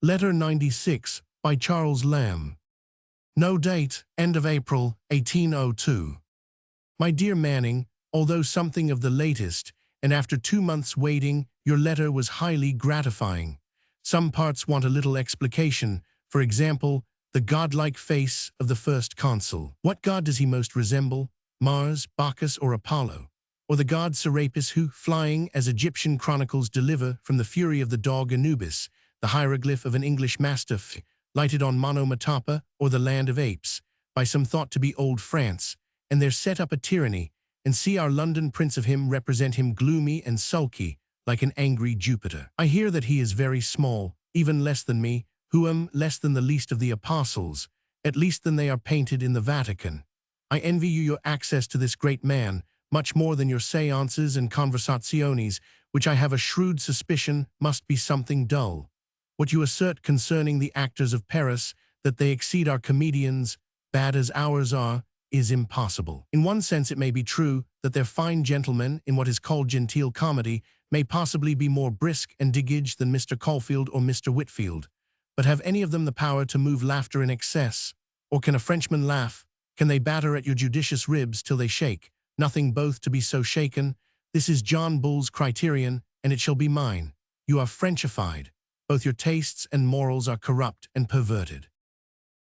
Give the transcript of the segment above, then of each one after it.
Letter 96 by Charles Lamb. No date, end of April, 1802. My dear Manning, although something of the latest, and after 2 months waiting, your letter was highly gratifying. Some parts want a little explication, for example, the godlike face of the first consul. What god does he most resemble? Mars, Bacchus, or Apollo? Or the god Serapis who, flying as Egyptian chronicles deliver from the fury of the dog Anubis, the hieroglyph of an English mastiff, lighted on Monomotapa or the land of apes, by some thought to be old France, and there set up a tyranny, and see our London prince of him represent him gloomy and sulky, like an angry Jupiter. I hear that he is very small, even less than me, who am less than the least of the apostles, at least than they are painted in the Vatican. I envy you your access to this great man, much more than your seances and conversaziones, which I have a shrewd suspicion must be something dull. What you assert concerning the actors of Paris, that they exceed our comedians, bad as ours are, is impossible. In one sense it may be true that their fine gentlemen, in what is called genteel comedy, may possibly be more brisk and diggage than Mr. Caulfield or Mr. Whitfield. But have any of them the power to move laughter in excess? Or can a Frenchman laugh? Can they batter at your judicious ribs till they shake? Nothing both to be so shaken. This is John Bull's criterion, and it shall be mine. You are Frenchified. Both your tastes and morals are corrupt and perverted.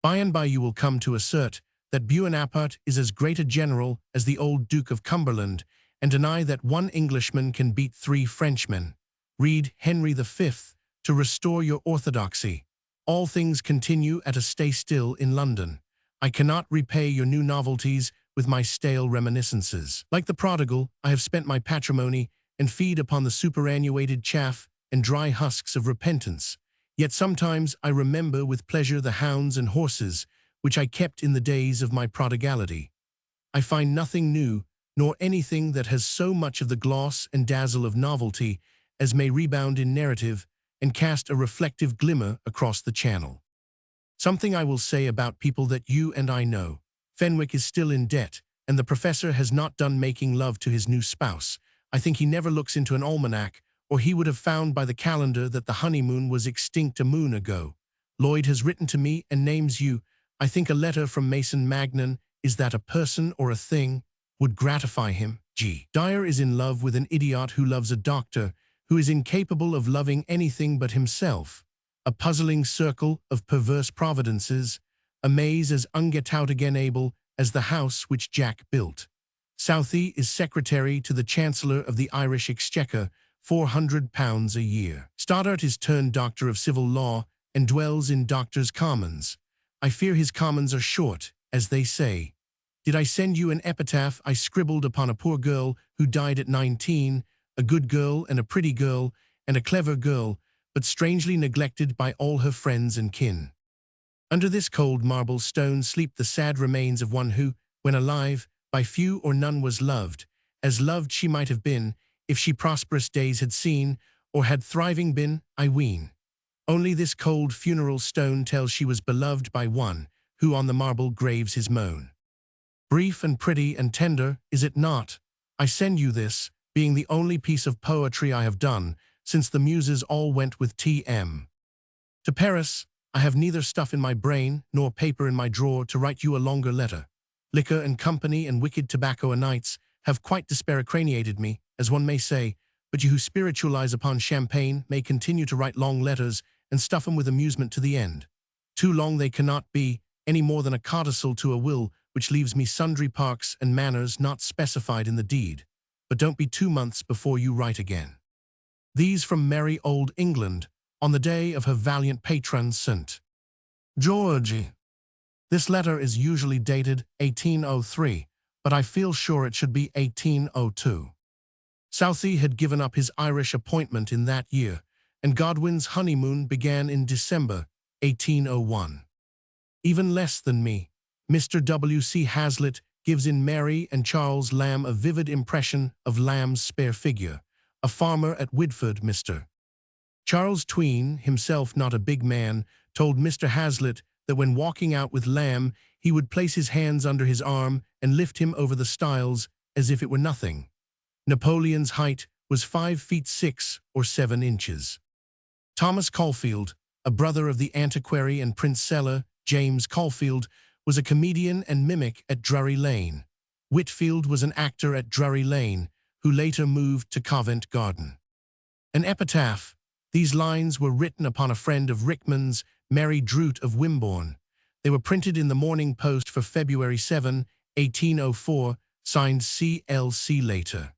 By and by you will come to assert that Buonaparte is as great a general as the old Duke of Cumberland, and deny that one Englishman can beat 3 Frenchmen. Read Henry V to restore your orthodoxy. All things continue at a stay still in London. I cannot repay your new novelties with my stale reminiscences. Like the prodigal, I have spent my patrimony and feed upon the superannuated chaff and dry husks of repentance. Yet sometimes I remember with pleasure the hounds and horses which I kept in the days of my prodigality. I find nothing new, nor anything that has so much of the gloss and dazzle of novelty as may rebound in narrative and cast a reflective glimmer across the channel. Something I will say about people that you and I know. Fenwick is still in debt, and the professor has not done making love to his new spouse. I think he never looks into an almanac, or he would have found by the calendar that the honeymoon was extinct a moon ago. Lloyd has written to me and names you. I think a letter from Mason Magnan, is that a person or a thing, would gratify him. G. Dyer is in love with an idiot who loves a doctor, who is incapable of loving anything but himself. A puzzling circle of perverse providences, a maze as unget-out-again-able as the house which Jack built. Southey is secretary to the Chancellor of the Irish Exchequer, £400 a year. Stoddart is turned Doctor of Civil Law and dwells in Doctors' Commons. I fear his commons are short, as they say. Did I send you an epitaph I scribbled upon a poor girl who died at 19, a good girl and a pretty girl and a clever girl, but strangely neglected by all her friends and kin. Under this cold marble stone sleep the sad remains of one who, when alive, by few or none was loved, as loved she might have been, if she prosperous days had seen, or had thriving been, I ween. Only this cold funeral stone tells she was beloved by one, who on the marble graves his moan. Brief and pretty and tender, is it not? I send you this, being the only piece of poetry I have done, since the muses all went with T.M. To Paris, I have neither stuff in my brain, nor paper in my drawer to write you a longer letter. Liquor and company and wicked tobacco a nights have quite disparacraniated me, as one may say, but you who spiritualize upon champagne may continue to write long letters and stuff 'em with amusement to the end. Too long they cannot be, any more than a codicil to a will which leaves me sundry parks and manors not specified in the deed. But don't be 2 months before you write again. These from merry old England, on the day of her valiant patron St. George. This letter is usually dated 1803, but I feel sure it should be 1802. Southey had given up his Irish appointment in that year, and Godwin's honeymoon began in December 1801. Even less than me, Mr. W.C. Hazlitt gives in Mary and Charles Lamb a vivid impression of Lamb's spare figure, a farmer at Widford. Mr. Charles Tween, himself not a big man, told Mr. Hazlitt that when walking out with Lamb, he would place his hands under his arm and lift him over the stiles as if it were nothing. Napoleon's height was 5 feet 6 or 7 inches. Thomas Caulfield, a brother of the antiquary and print seller, James Caulfield, was a comedian and mimic at Drury Lane. Whitfield was an actor at Drury Lane, who later moved to Covent Garden. An epitaph. These lines were written upon a friend of Rickman's, Mary Drute of Wimborne. They were printed in the Morning Post for February 7, 1804, signed C.L.C. later.